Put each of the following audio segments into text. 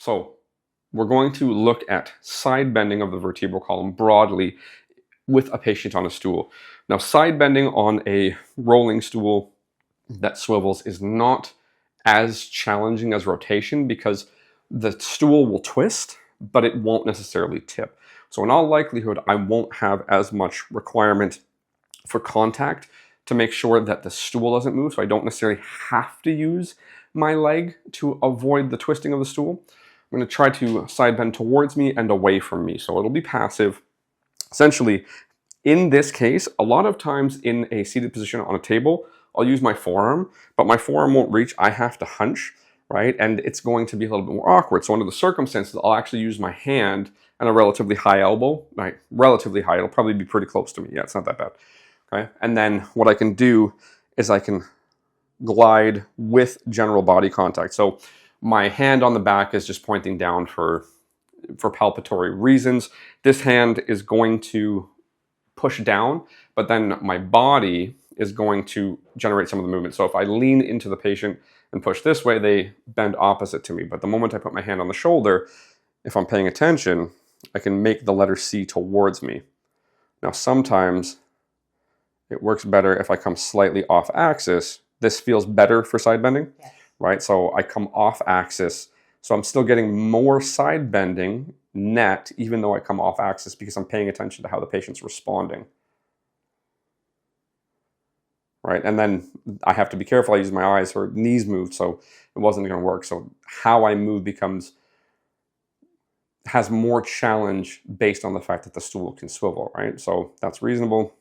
So we're going to look at side bending of the vertebral column broadly with a patient on a stool. Now, side bending on a rolling stool that swivels is not as challenging as rotation because the stool will twist, but it won't necessarily tip. So in all likelihood, I won't have as much requirement for contact to make sure that the stool doesn't move. So I don't necessarily have to use my leg to avoid the twisting of the stool. I'm going to try to side bend towards me and away from me. So it'll be passive. Essentially, in this case, a lot of times in a seated position on a table, I'll use my forearm, but my forearm won't reach. I have to hunch, right? And it's going to be a little bit more awkward. So under the circumstances, I'll actually use my hand and a relatively high elbow. Right? Relatively high, it'll probably be pretty close to me. Yeah, it's not that bad. Okay? And then what I can do is I can glide with general body contact. So my hand on the back is just pointing down for palpatory reasons. This hand is going to push down, but then my body is going to generate some of the movement. So if I lean into the patient and push this way, they bend opposite to me. But the moment I put my hand on the shoulder, if I'm paying attention, I can make the letter C towards me. Now, sometimes it works better if I come slightly off axis. This feels better for side bending, yes. Right? So I come off axis. So I'm still getting more side bending net, even though I come off axis because I'm paying attention to how the patient's responding. Right? And then I have to be careful. I use my eyes or knees moved, so it wasn't going to work. So how I move has more challenge based on the fact that the stool can swivel, right? So that's reasonable.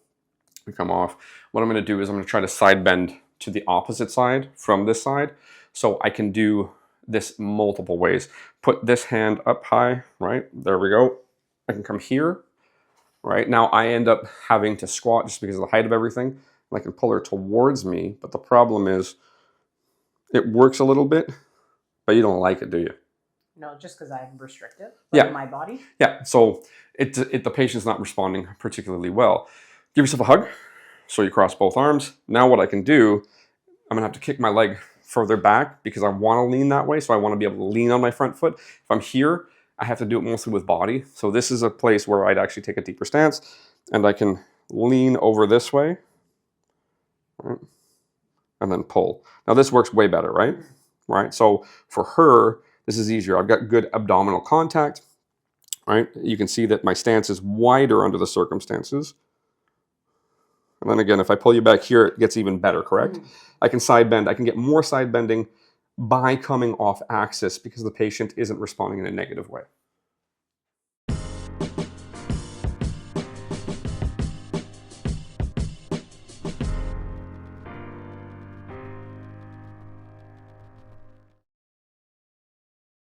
We come off. What I'm going to do is I'm going to try to side bend to the opposite side from this side. So I can do this multiple ways. Put this hand up high, right? There we go. I can come here, right? Now I end up having to squat just because of the height of everything. I can pull her towards me, but the problem is it works a little bit, but you don't like it, do you? No, just because I'm restricted in my body. Yeah, so the patient's not responding particularly well. Give yourself a hug. So you cross both arms. Now what I can do, I'm gonna have to kick my leg further back because I wanna lean that way. So I wanna be able to lean on my front foot. If I'm here, I have to do it mostly with body. So this is a place where I'd actually take a deeper stance and I can lean over this way. Right? And then pull. Now this works way better, right? Right. So for her, this is easier. I've got good abdominal contact, right? You can see that my stance is wider under the circumstances. And then again, if I pull you back here, it gets even better, correct? I can side bend. I can get more side bending by coming off axis because the patient isn't responding in a negative way.